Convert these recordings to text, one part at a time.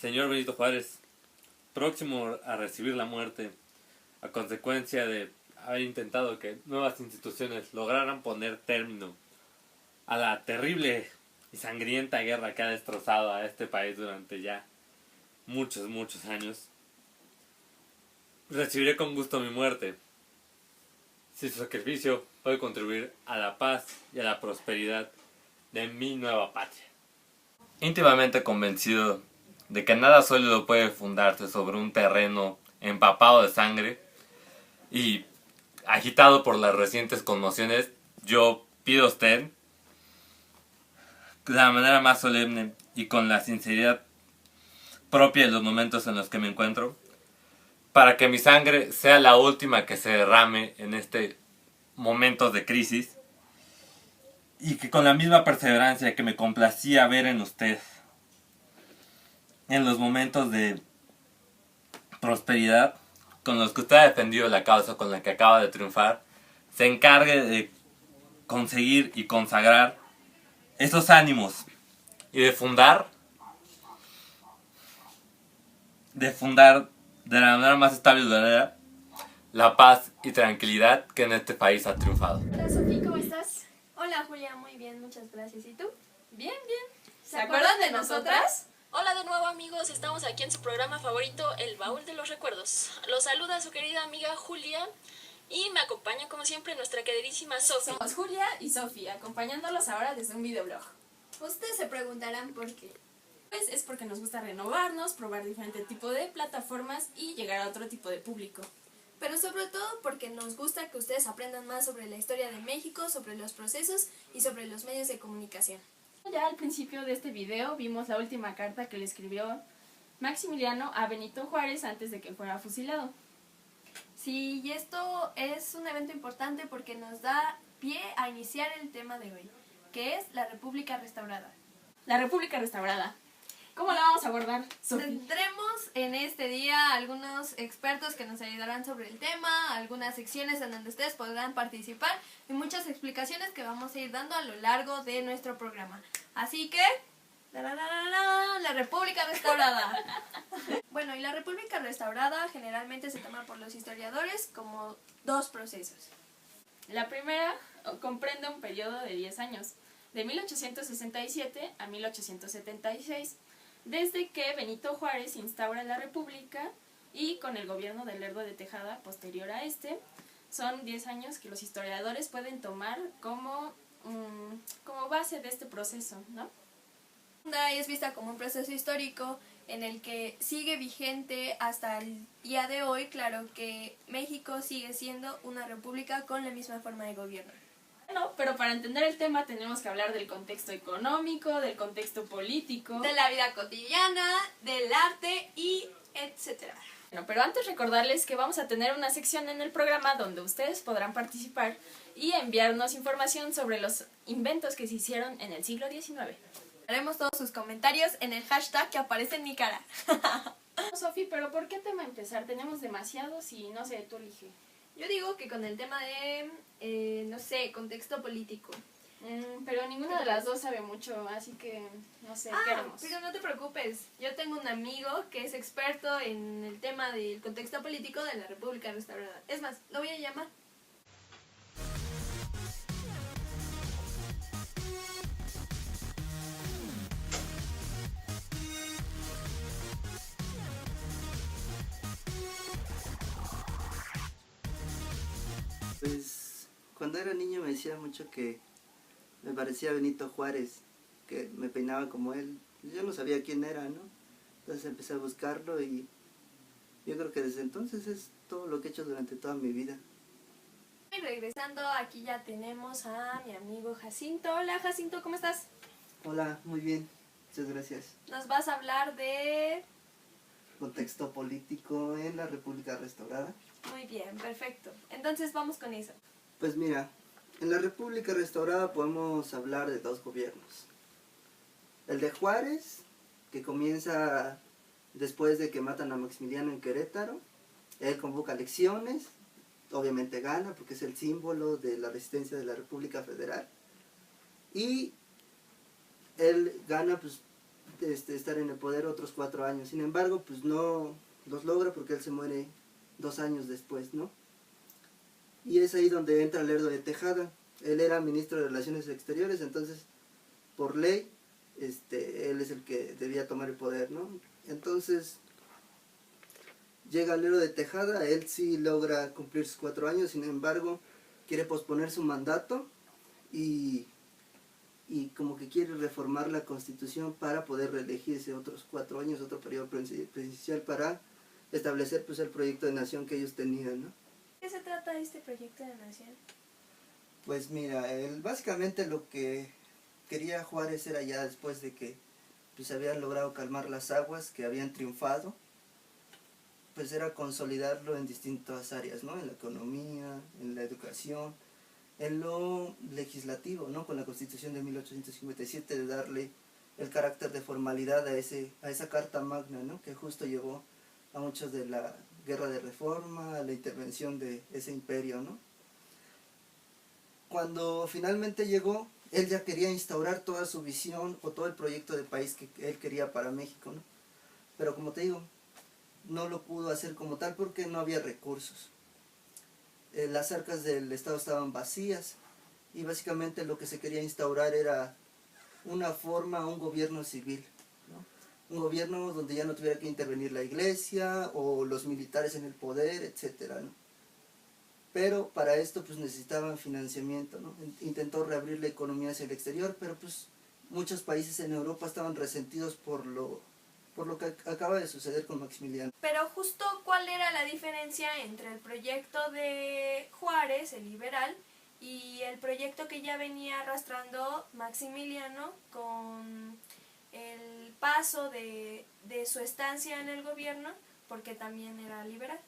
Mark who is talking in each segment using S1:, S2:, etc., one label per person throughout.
S1: Señor Benito Juárez, próximo a recibir la muerte a consecuencia de haber intentado que nuevas instituciones lograran poner término a la terrible y sangrienta guerra que ha destrozado a este país durante ya muchos años, recibiré con gusto mi muerte, si su sacrificio puede contribuir a la paz y a la prosperidad de mi nueva patria. Íntimamente convencido de que nada sólido puede fundarse sobre un terreno empapado de sangre y agitado por las recientes conmociones, yo pido a usted, de la manera más solemne y con la sinceridad propia de los momentos en los que me encuentro, para que mi sangre sea la última que se derrame en este momento de crisis, y que con la misma perseverancia que me complacía ver en usted en los momentos de prosperidad con los que usted ha defendido la causa con la que acaba de triunfar, se encargue de conseguir y consagrar esos ánimos y de fundar de la manera más estable y duradera la paz y tranquilidad que en este país ha triunfado.
S2: Hola Sofía, ¿cómo estás?
S3: Hola Julia, muy bien, muchas gracias. ¿Y tú?
S2: Bien. ¿Se acuerdan de nosotras?
S4: Hola de nuevo amigos, estamos aquí en su programa favorito, El Baúl de los Recuerdos. Los saluda su querida amiga Julia y me acompaña como siempre nuestra queridísima Sofía.
S2: Somos Julia y Sofía, acompañándolos ahora desde un videoblog.
S3: Ustedes se preguntarán por qué.
S2: Pues es porque nos gusta renovarnos, probar diferentes tipos de plataformas y llegar a otro tipo de público.
S3: Pero sobre todo porque nos gusta que ustedes aprendan más sobre la historia de México, sobre los procesos y sobre los medios de comunicación.
S2: Ya al principio de este video vimos la última carta que le escribió Maximiliano a Benito Juárez antes de que fuera fusilado.
S3: Sí, y esto es un evento importante porque nos da pie a iniciar el tema de hoy, que es la República Restaurada.
S2: La República Restaurada. ¿Cómo la vamos a abordar, Sofía?
S3: Tendremos en este día algunos expertos que nos ayudarán sobre el tema, algunas secciones en donde ustedes podrán participar y muchas explicaciones que vamos a ir dando a lo largo de nuestro programa. Así que, la República Restaurada. Bueno, y la República Restaurada generalmente se toma por los historiadores como dos procesos.
S2: La primera comprende un periodo de 10 años, de 1867 a 1876, desde que Benito Juárez instaura la República y con el gobierno de Lerdo de Tejada posterior a este. Son 10 años que los historiadores pueden tomar como base de este proceso, ¿no?
S3: Es vista como un proceso histórico en el que sigue vigente hasta el día de hoy. Claro que México sigue siendo una república con la misma forma de gobierno.
S2: Bueno, pero para entender el tema tenemos que hablar del contexto económico, del contexto político,
S3: De la vida cotidiana, del arte y etcétera.
S2: Bueno, pero antes recordarles que vamos a tener una sección en el programa donde ustedes podrán participar y enviarnos información sobre los inventos que se hicieron en el siglo XIX.
S3: Haremos todos sus comentarios en el hashtag que aparece en mi cara.
S2: Sofi, pero ¿por qué tema empezar? Tenemos demasiados y no sé, tú elige.
S3: Yo digo que con el tema de, no sé, contexto político.
S2: Pero ninguna de las dos sabe mucho, así que no sé, ¿qué haremos?
S3: Pero no te preocupes. Yo tengo un amigo que es experto en el tema del contexto político de la República Restaurada. Es más, lo voy a llamar.
S5: Pues cuando era niño me decía mucho que me parecía Benito Juárez, que me peinaba como él. Yo no sabía quién era, ¿no? Entonces empecé a buscarlo y yo creo que desde entonces es todo lo que he hecho durante toda mi vida.
S3: Y regresando, aquí ya tenemos a mi amigo Jacinto. Hola Jacinto, ¿cómo estás?
S5: Hola, muy bien, muchas gracias.
S3: Nos vas a hablar de...
S5: Contexto político en la República Restaurada.
S3: Muy bien, perfecto. Entonces vamos con eso.
S5: Pues mira, en la República Restaurada podemos hablar de dos gobiernos. El de Juárez, que comienza después de que matan a Maximiliano en Querétaro. Él convoca elecciones, obviamente gana porque es el símbolo de la resistencia de la República Federal. Y él gana pues estar en el poder otros 4 años. Sin embargo, pues no los logra porque él se muere 2 años después, ¿no? Y es ahí donde entra Lerdo de Tejada. Él era ministro de Relaciones Exteriores, entonces, por ley, él es el que debía tomar el poder, ¿no? Entonces, llega Lerdo de Tejada, él sí logra cumplir sus 4 años, sin embargo, quiere posponer su mandato y como que quiere reformar la Constitución para poder reelegirse otros 4 años, otro periodo presidencial para establecer pues el proyecto de nación que ellos tenían, ¿no?
S3: ¿Qué se trata este proyecto de nación?
S5: Pues mira, él básicamente lo que quería Juárez era ya después de que pues habían logrado calmar las aguas, que habían triunfado, pues era consolidarlo en distintas áreas, ¿no? En la economía, en la educación, en lo legislativo, ¿no? Con la Constitución de 1857, de darle el carácter de formalidad a esa Carta Magna, ¿no? Que justo llevó a muchos de la Guerra de Reforma, a la intervención de ese imperio, ¿no? Cuando finalmente llegó, él ya quería instaurar toda su visión o todo el proyecto de país que él quería para México, ¿no? Pero como te digo, no lo pudo hacer como tal porque no había recursos. Las arcas del Estado estaban vacías y básicamente lo que se quería instaurar era una forma, un gobierno civil, ¿no? Un gobierno donde ya no tuviera que intervenir la iglesia o los militares en el poder, etcétera, ¿no? Pero para esto pues necesitaban financiamiento, ¿no? Intentó reabrir la economía hacia el exterior, pero pues muchos países en Europa estaban resentidos por lo que acaba de suceder con Maximiliano.
S3: Pero justo, ¿cuál era la diferencia entre el proyecto de Juárez, el liberal, y el proyecto que ya venía arrastrando Maximiliano con el paso de su estancia en el gobierno, porque también era liberal?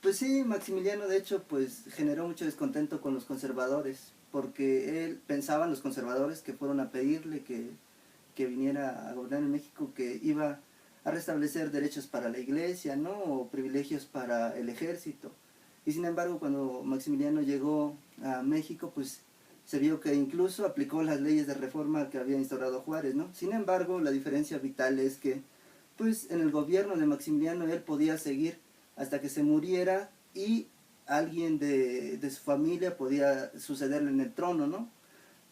S5: Pues sí, Maximiliano de hecho pues generó mucho descontento con los conservadores, porque él pensaban los conservadores que fueron a pedirle que viniera a gobernar en México, que iba a restablecer derechos para la iglesia, ¿no? O privilegios para el ejército. Y sin embargo, cuando Maximiliano llegó a México, pues se vio que incluso aplicó las leyes de reforma que había instaurado Juárez, ¿no? Sin embargo, la diferencia vital es que, pues en el gobierno de Maximiliano él podía seguir hasta que se muriera y alguien de su familia podía sucederle en el trono, ¿no?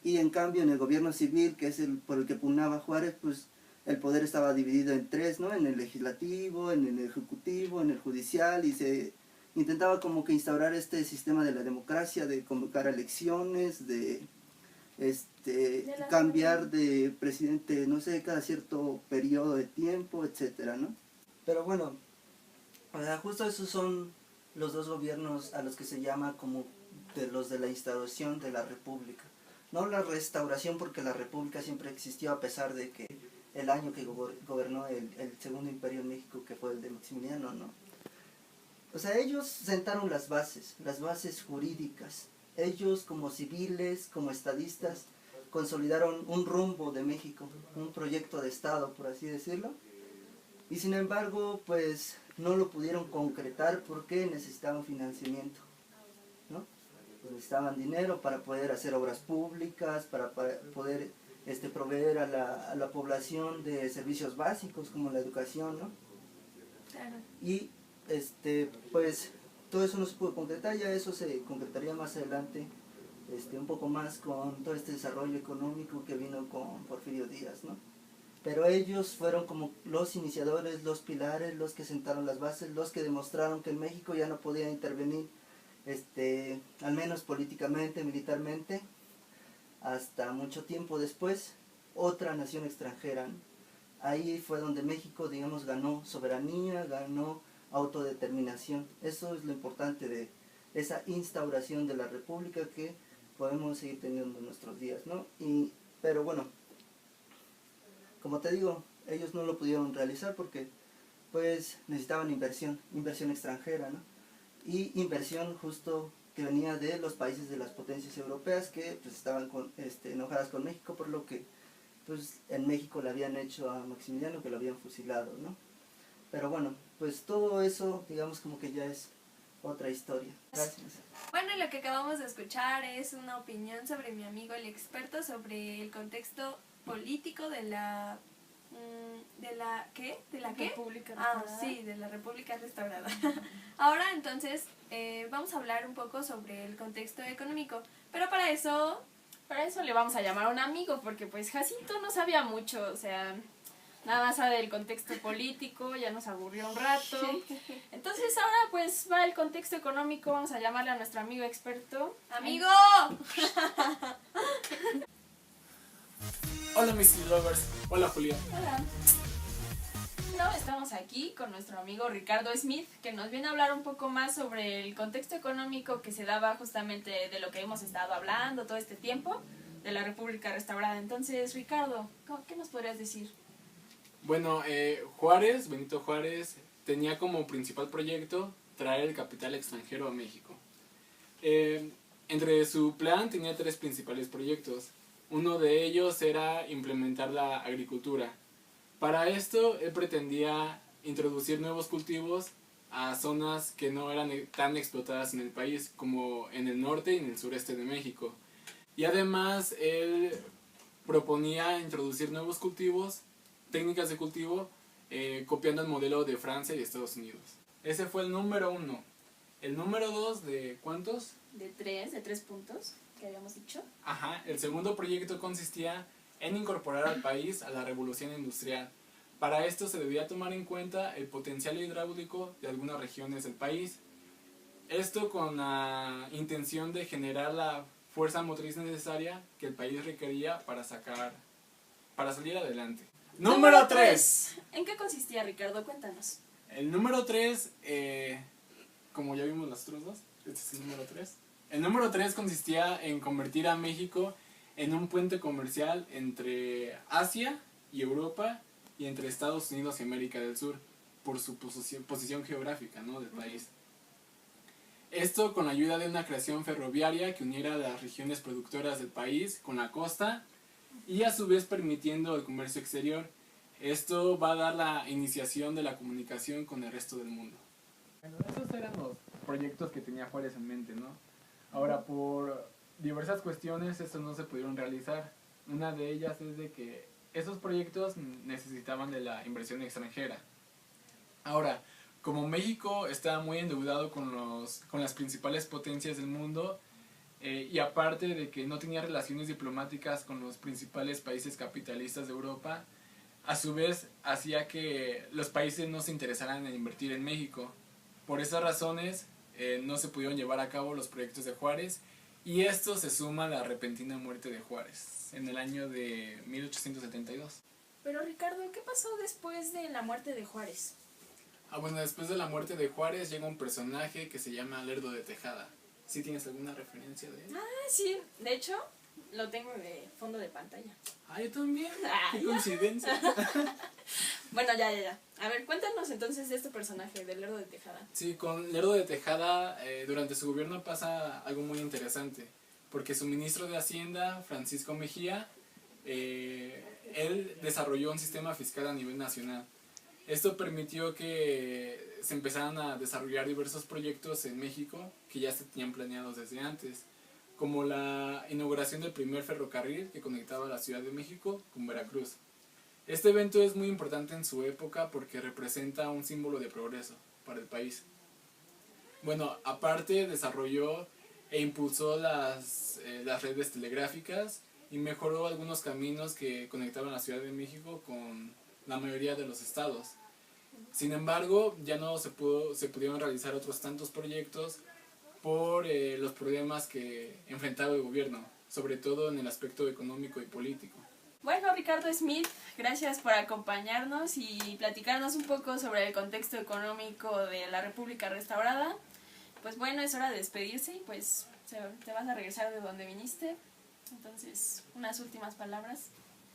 S5: Y en cambio en el gobierno civil, que es por el que pugnaba Juárez, pues el poder estaba dividido en 3, ¿no? En el legislativo, en el ejecutivo, en el judicial, y se intentaba como que instaurar este sistema de la democracia, de convocar elecciones, de cambiar de presidente, no sé, cada cierto periodo de tiempo, etcétera, ¿no? Pero bueno, o sea, justo esos son los dos gobiernos a los que se llama como de los de la instauración de la república. No la restauración, porque la república siempre existió a pesar de que el año que gobernó el segundo imperio en México, que fue el de Maximiliano, ¿no? O sea, ellos sentaron las bases jurídicas. Ellos como civiles, como estadistas, consolidaron un rumbo de México, un proyecto de Estado, por así decirlo. Y sin embargo, pues no lo pudieron concretar porque necesitaban financiamiento, ¿no? Pues necesitaban dinero para poder hacer obras públicas, para poder proveer a la población de servicios básicos como la educación, ¿no?
S3: Claro.
S5: Y pues todo eso no se pudo concretar, ya eso se concretaría más adelante, un poco más con todo este desarrollo económico que vino con Porfirio Díaz, ¿no? Pero ellos fueron como los iniciadores, los pilares, los que sentaron las bases, los que demostraron que en México ya no podía intervenir, al menos políticamente, militarmente, hasta mucho tiempo después, otra nación extranjera, ¿no? Ahí fue donde México, digamos, ganó soberanía, ganó autodeterminación. Eso es lo importante de esa instauración de la república que podemos seguir teniendo en nuestros días, ¿no? Pero bueno, como te digo, ellos no lo pudieron realizar porque pues necesitaban inversión extranjera, ¿no? Y inversión justo que venía de los países de las potencias europeas que pues estaban enojadas con México por lo que pues en México le habían hecho a Maximiliano, que lo habían fusilado, ¿no? Pero bueno, pues todo eso, digamos, como que ya es otra historia. Gracias.
S3: Bueno, lo que acabamos de escuchar es una opinión sobre mi amigo el experto sobre el contexto político de la ¿De la qué? ¿De la qué?
S2: República
S3: Ah,
S2: Restaurada.
S3: sí, de la República Restaurada. Ahora entonces vamos a hablar un poco sobre el contexto económico, pero para eso
S2: Le vamos a llamar a un amigo, porque pues Jacinto no sabía mucho, o sea, nada más sabe del contexto político, ya nos aburrió un rato. Entonces ahora pues va el contexto económico, vamos a llamarle a nuestro amigo experto.
S3: ¡Amigo!
S6: Hola mis lovers, hola Julia.
S2: Hola. No, estamos aquí con nuestro amigo Ricardo Smith, que nos viene a hablar un poco más sobre el contexto económico que se daba justamente de lo que hemos estado hablando todo este tiempo, de la República Restaurada. Entonces, Ricardo, ¿qué nos podrías decir?
S6: Bueno, Benito Juárez, tenía como principal proyecto traer el capital extranjero a México. Entre su plan tenía 3 principales proyectos. Uno de ellos era implementar la agricultura. Para esto, él pretendía introducir nuevos cultivos a zonas que no eran tan explotadas en el país, como en el norte y en el sureste de México. Y además, él proponía introducir nuevos cultivos, técnicas de cultivo, copiando el modelo de Francia y Estados Unidos. Ese fue el número 1. El número 2, ¿de cuántos?
S2: De 3 puntos que habíamos dicho.
S6: Ajá, el segundo proyecto consistía en incorporar al país a la revolución industrial. Para esto se debía tomar en cuenta el potencial hidráulico de algunas regiones del país. Esto con la intención de generar la fuerza motriz necesaria que el país requería para salir adelante. Número 3.
S2: ¿En qué consistía, Ricardo? Cuéntanos.
S6: El número 3, como ya vimos los otros dos, este es el número 3. El número 3 consistía en convertir a México en un puente comercial entre Asia y Europa y entre Estados Unidos y América del Sur, por su posición geográfica, ¿no?, del país. Esto con la ayuda de una creación ferroviaria que uniera las regiones productoras del país con la costa y a su vez permitiendo el comercio exterior. Esto va a dar la iniciación de la comunicación con el resto del mundo. Bueno, esos eran los proyectos que tenía Juárez en mente, ¿no? Ahora, por diversas cuestiones, estos no se pudieron realizar. Una de ellas es de que esos proyectos necesitaban de la inversión extranjera. Ahora, como México estaba muy endeudado con las principales potencias del mundo, y aparte de que no tenía relaciones diplomáticas con los principales países capitalistas de Europa, a su vez hacía que los países no se interesaran en invertir en México. Por esas razones no se pudieron llevar a cabo los proyectos de Juárez, y esto se suma a la repentina muerte de Juárez en el año de 1872.
S2: Pero Ricardo, ¿qué pasó después de la muerte de Juárez?
S6: Bueno, después de la muerte de Juárez llega un personaje que se llama Lerdo de Tejada. ¿Sí tienes alguna referencia de él?
S2: Ah, sí, de hecho, lo tengo de fondo de pantalla.
S6: Ah, yo también.
S2: Ay,
S6: Qué coincidencia.
S2: Bueno, ya. A ver, cuéntanos entonces de este personaje, del Lerdo de Tejada.
S6: Sí, con Lerdo de Tejada, durante su gobierno pasa algo muy interesante, porque su ministro de Hacienda, Francisco Mejía, él desarrolló un sistema fiscal a nivel nacional. Esto permitió que se empezaran a desarrollar diversos proyectos en México que ya se tenían planeados desde antes, como la inauguración del primer ferrocarril que conectaba la Ciudad de México con Veracruz. Este evento es muy importante en su época porque representa un símbolo de progreso para el país. Bueno, aparte desarrolló e impulsó las redes telegráficas y mejoró algunos caminos que conectaban la Ciudad de México con la mayoría de los estados. Sin embargo, ya no se pudieron realizar otros tantos proyectos por los problemas que enfrentaba el gobierno, sobre todo en el aspecto económico y político.
S2: Bueno, Ricardo Smith, gracias por acompañarnos y platicarnos un poco sobre el contexto económico de la República Restaurada. Pues bueno, es hora de despedirse y pues te vas a regresar de donde viniste. Entonces, unas últimas palabras.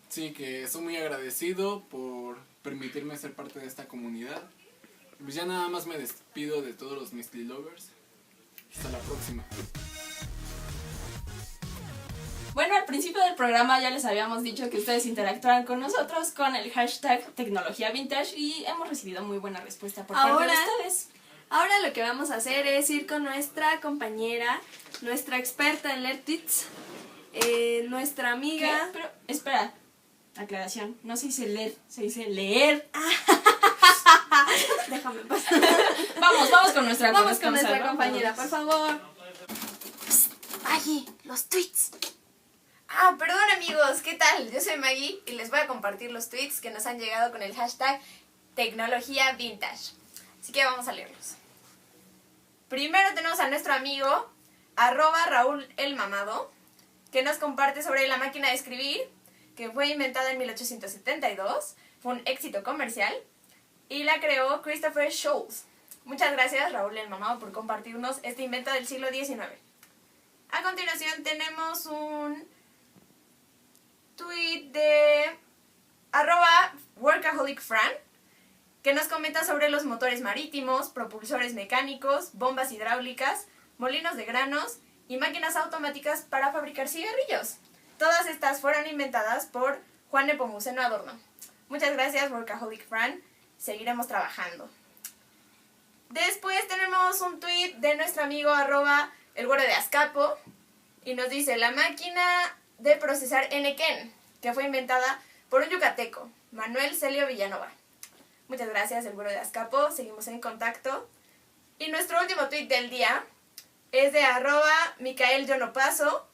S6: Sí, que estoy muy agradecido por permitirme ser parte de esta comunidad. Pues ya nada más me despido de todos los Mystery Lovers. Hasta la próxima.
S2: Bueno, al principio del programa ya les habíamos dicho que ustedes interactuaran con nosotros con el hashtag Tecnología Vintage y hemos recibido muy buena respuesta por parte de ustedes.
S3: Ahora lo que vamos a hacer es ir con nuestra compañera, nuestra experta en LERTITS, nuestra amiga...
S2: ¿Qué? Pero, espera. Aclaración, no se dice leer, se dice leer.
S3: Déjame pasar.
S2: Vamos con nuestra
S3: Vamos con nuestra
S2: corresponsal,
S3: compañera, por favor.
S7: Maggie, los tweets.
S3: Perdón amigos, ¿qué tal? Yo soy Maggie y les voy a compartir los tweets que nos han llegado con el hashtag tecnología vintage. Así que vamos a leerlos. Primero tenemos a nuestro amigo @Raúl el Mamado, que nos comparte sobre la máquina de escribir, que fue inventada en 1872, fue un éxito comercial y la creó Christopher Sholes. Muchas gracias Raúl el Mamado por compartirnos este invento del siglo XIX. A continuación tenemos un tweet de @workaholicfran, que nos comenta sobre los motores marítimos, propulsores mecánicos, bombas hidráulicas, molinos de granos y máquinas automáticas para fabricar cigarrillos. Todas estas fueron inventadas por Juan Nepomuceno Adorno. Muchas gracias, Workaholic Fran. Seguiremos trabajando. Después tenemos un tweet de nuestro amigo @el güero de Azcapo y nos dice: la máquina de procesar Enequén, que fue inventada por un yucateco, Manuel Celio Villanova. Muchas gracias, el güero de Azcapo. Seguimos en contacto. Y nuestro último tweet del día es de @Micael Yonopaso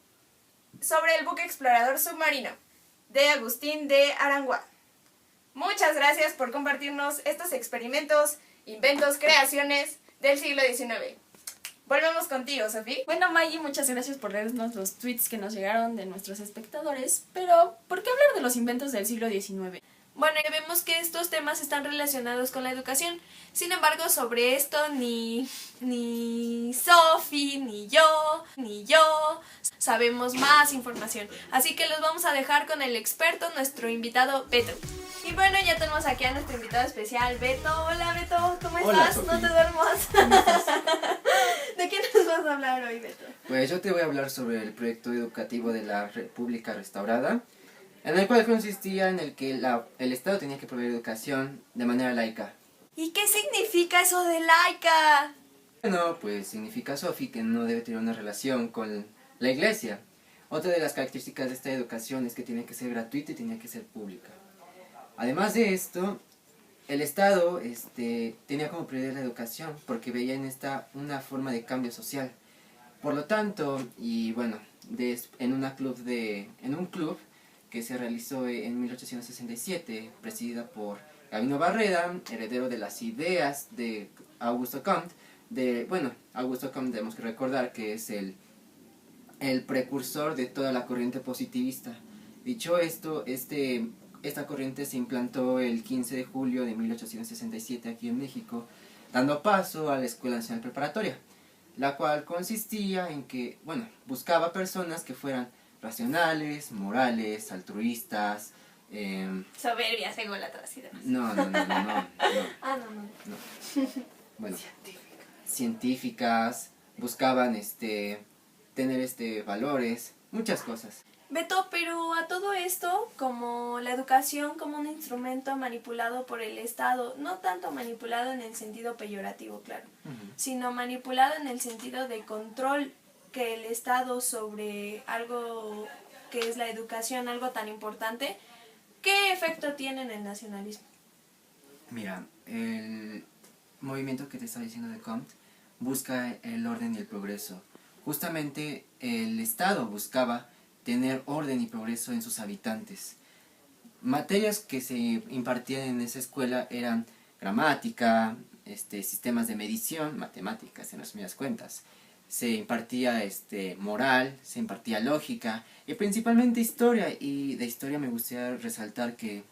S3: sobre el buque explorador submarino de Agustín de Aranguá. Muchas gracias por compartirnos estos experimentos, inventos, creaciones del siglo XIX. Volvemos contigo, Sofía.
S2: Bueno, Maggie, muchas gracias por leernos los tweets que nos llegaron de nuestros espectadores, pero ¿por qué hablar de los inventos del siglo XIX?
S3: Bueno, ya vemos que estos temas están relacionados con la educación. Sin embargo, sobre esto ni Sophie, ni yo sabemos más información. Así que los vamos a dejar con el experto, nuestro invitado Beto. Y bueno, ya tenemos aquí a nuestro invitado especial, Beto. Hola, Beto, ¿cómo
S8: Hola,
S3: estás?
S8: Sophie.
S3: No te duermas. ¿De qué nos vas a hablar hoy, Beto?
S8: Pues yo te voy a hablar sobre el proyecto educativo de la República Restaurada, en el cual consistía en el que el Estado tenía que proveer educación de manera laica.
S3: ¿Y qué significa eso de laica?
S8: Bueno, pues significa, Sophie, que no debe tener una relación con la iglesia. Otra de las características de esta educación es que tiene que ser gratuita y tiene que ser pública. Además de esto, el Estado tenía como prioridad la educación porque veía en esta una forma de cambio social. Por lo tanto, y bueno, en un club que se realizó en 1867, presidida por Gabino Barreda, heredero de las ideas de Augusto Comte. Augusto Comte tenemos que recordar que es el precursor de toda la corriente positivista. Dicho esto, esta corriente se implantó el 15 de julio de 1867 aquí en México, dando paso a la Escuela Nacional Preparatoria, la cual consistía en que, buscaba personas que fueran racionales, morales, altruistas.
S3: Soberbias, ególatras y demás.
S8: No.
S3: Ah, no.
S8: Bueno, científicas, buscaban tener valores, muchas cosas.
S3: Beto, pero a todo esto, como la educación como un instrumento manipulado por el Estado, no tanto manipulado en el sentido peyorativo, claro, sino manipulado en el sentido de control que el Estado sobre algo que es la educación, algo tan importante, ¿qué efecto tiene en el nacionalismo?
S8: Mira, el movimiento que te estaba diciendo de Comte busca el orden y el progreso. Justamente el Estado buscaba tener orden y progreso en sus habitantes. Materias que se impartían en esa escuela eran gramática, sistemas de medición, matemáticas en resumidas cuentas. Se impartía moral, se impartía lógica y principalmente historia. Y de historia me gustaría resaltar que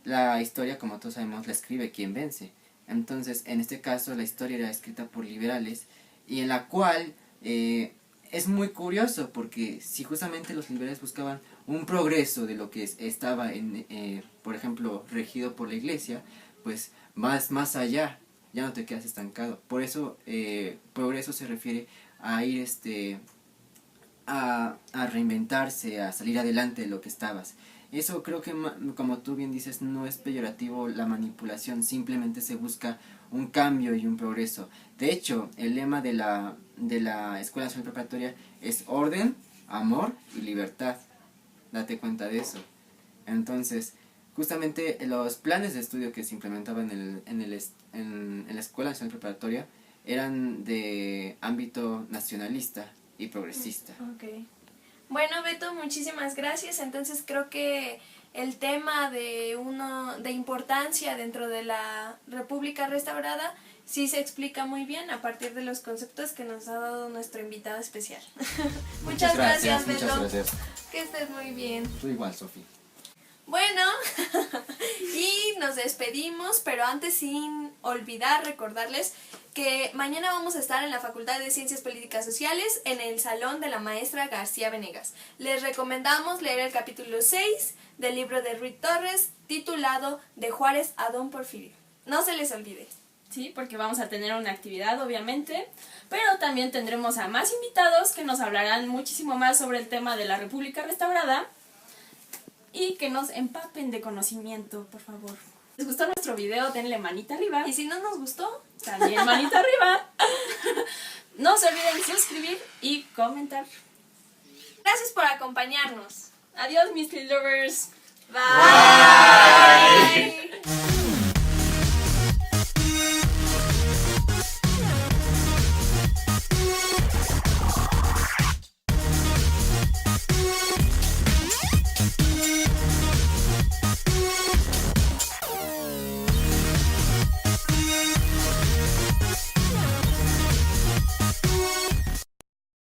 S8: la historia, como todos sabemos, la escribe quien vence. Entonces, en este caso, la historia era escrita por liberales y en la cual es muy curioso porque si justamente los liberales buscaban un progreso de lo que estaba, por ejemplo, regido por la iglesia, pues más allá, ya no te quedas estancado. Por eso, progreso se refiere a ir a reinventarse, a salir adelante de lo que estabas. Eso creo que, como tú bien dices, no es peyorativo la manipulación, simplemente se busca un cambio y un progreso. De hecho, el lema de la Escuela Nacional Preparatoria es orden, amor y libertad. Date cuenta de eso. Entonces, Justamente los planes de estudio que se implementaban en la Escuela Nacional Preparatoria eran de ámbito nacionalista y progresista.
S3: Ok. Bueno, Beto, muchísimas gracias. Entonces creo que el tema de importancia dentro de la República Restaurada sí se explica muy bien a partir de los conceptos que nos ha dado nuestro invitado especial. Muchas gracias, Beto.
S8: Muchas gracias.
S3: Que estés muy bien.
S8: Tú igual, Sofía.
S3: Bueno, y nos despedimos, pero antes sin olvidar recordarles que mañana vamos a estar en la Facultad de Ciencias Políticas Sociales en el Salón de la Maestra García Venegas. Les recomendamos leer el capítulo 6 del libro de Ruiz Torres titulado De Juárez a Don Porfirio. No se les olvide.
S2: Sí, porque vamos a tener una actividad, obviamente, pero también tendremos a más invitados que nos hablarán muchísimo más sobre el tema de la República Restaurada y que nos empapen de conocimiento, por favor. ¿Les gustó nuestro video? Denle manita arriba.
S3: Y si no nos gustó,
S2: También manita arriba. No se olviden suscribir y comentar.
S3: gracias por acompañarnos.
S2: Adiós, mis lovers.
S3: Bye.